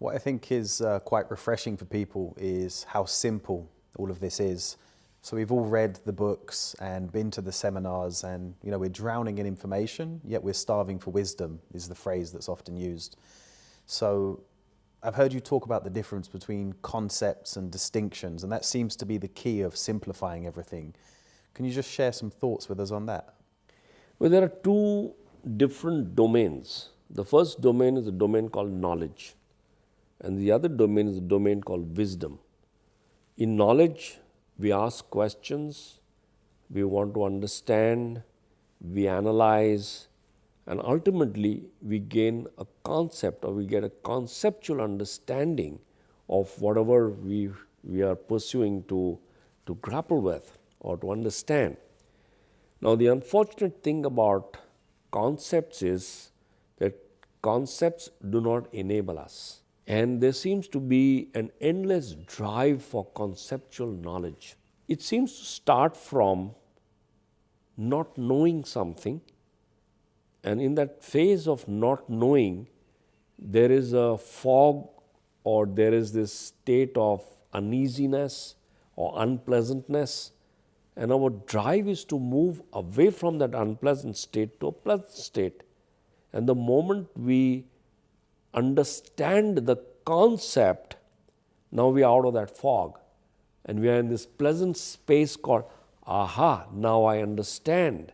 What I think is quite refreshing for people is how simple all of this is. So we've all read the books and been to the seminars and, we're drowning in information, yet we're starving for wisdom is the phrase that's often used. So I've heard you talk about the difference between concepts and distinctions, and that seems to be the key of simplifying everything. Can you just share some thoughts with us on that? Well, there are two different domains. The first domain is a domain called knowledge, and the other domain is a domain called wisdom. In knowledge, we ask questions, we want to understand, we analyze, and ultimately we gain a concept, or we get a conceptual understanding of whatever we are pursuing to grapple with or to understand. Now, the unfortunate thing about concepts is that concepts do not enable us. And there seems to be an endless drive for conceptual knowledge. It seems to start from not knowing something, and in that phase of not knowing, there is a fog, or there is this state of uneasiness or unpleasantness, and our drive is to move away from that unpleasant state to a pleasant state. And the moment we understand the concept, now we are out of that fog and we are in this pleasant space called, aha, now I understand.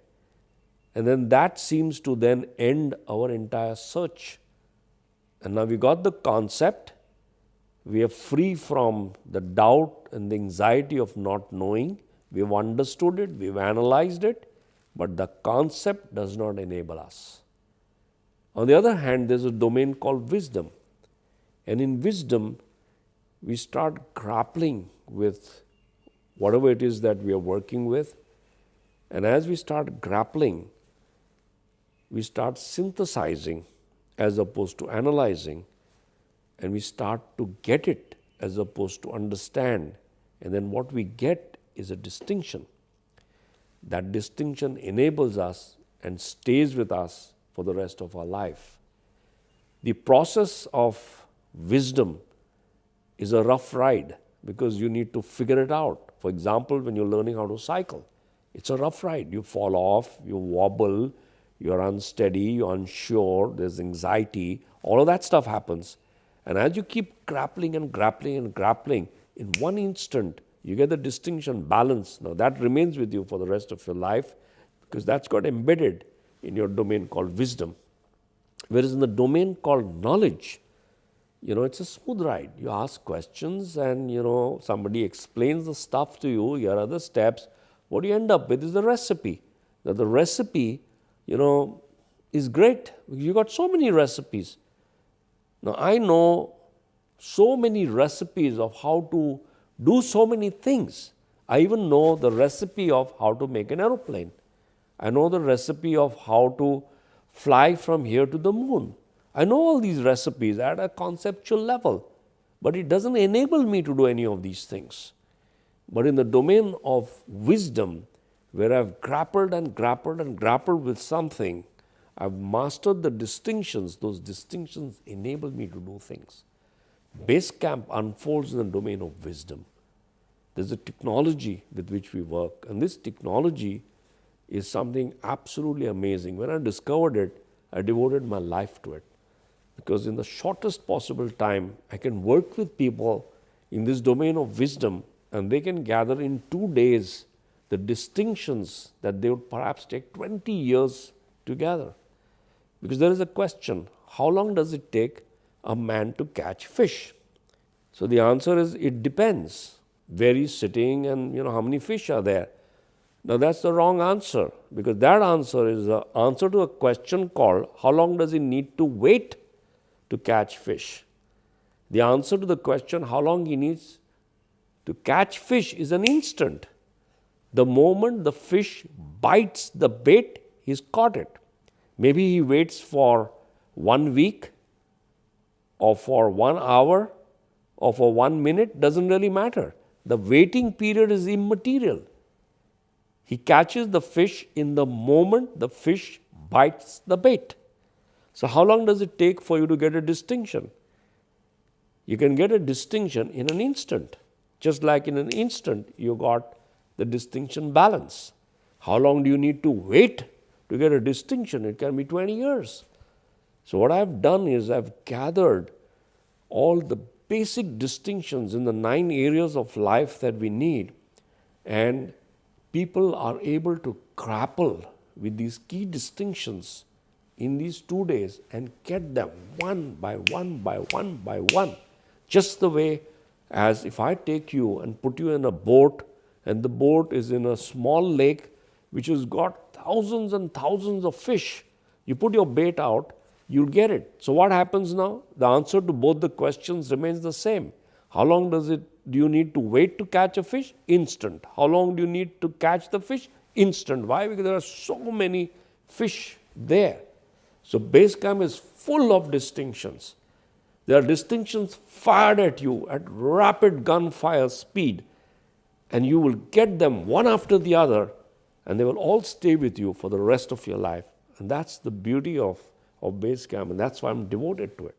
And then that seems to then end our entire search. And now we got the concept, we are free from the doubt and the anxiety of not knowing, we've understood it, we've analyzed it, but the concept does not enable us. On the other hand, there's a domain called wisdom. And in wisdom, we start grappling with whatever it is that we are working with. And as we start grappling, we start synthesizing as opposed to analyzing. And we start to get it as opposed to understand. And then what we get is a distinction. That distinction enables us and stays with us for the rest of our life. The process of wisdom is a rough ride because you need to figure it out. For example, when you're learning how to cycle, it's a rough ride. You fall off, you wobble, you're unsteady, you're unsure, there's anxiety, all of that stuff happens. And as you keep grappling and grappling and grappling, in one instant, you get the distinction, balance. Now that remains with you for the rest of your life because that's got embedded in your domain called wisdom. Whereas in the domain called knowledge, it's a smooth ride. You ask questions and, somebody explains the stuff to you, here are the steps. What you end up with is the recipe. Now the recipe, is great. You got so many recipes. Now I know so many recipes of how to do so many things. I even know the recipe of how to make an aeroplane. I know the recipe of how to fly from here to the moon. I know all these recipes at a conceptual level, but it doesn't enable me to do any of these things. But in the domain of wisdom, where I've grappled and grappled and grappled with something, I've mastered the distinctions. Those distinctions enable me to do things. Base camp unfolds in the domain of wisdom. There's a technology with which we work, and this technology is something absolutely amazing. When I discovered it, I devoted my life to it. Because in the shortest possible time, I can work with people in this domain of wisdom, and they can gather in 2 days the distinctions that they would perhaps take 20 years to gather. Because there is a question, how long does it take a man to catch fish? So the answer is, it depends where he's sitting and how many fish are there. Now that's the wrong answer, because that answer is the answer to a question called, how long does he need to wait to catch fish? The answer to the question, how long he needs to catch fish, is an instant. The moment the fish bites the bait, he's caught it. Maybe he waits for 1 week, or for 1 hour, or for 1 minute, doesn't really matter. The waiting period is immaterial. He catches the fish in the moment the fish bites the bait. So how long does it take for you to get a distinction? You can get a distinction in an instant. Just like in an instant, you got the distinction balance. How long do you need to wait to get a distinction? It can be 20 years. So what I've done is I've gathered all the basic distinctions in the 9 areas of life that we need, and people are able to grapple with these key distinctions in these 2 days and get them one by one by one by one. Just the way as if I take you and put you in a boat, and the boat is in a small lake which has got thousands and thousands of fish. You put your bait out, you'll get it. So what happens now? The answer to both the questions remains the same. How long do you need to wait to catch a fish? Instant. How long do you need to catch the fish? Instant. Why? Because there are so many fish there. So base camp is full of distinctions. There are distinctions fired at you at rapid gunfire speed, and you will get them one after the other, and they will all stay with you for the rest of your life. And that's the beauty of base camp, and that's why I'm devoted to it.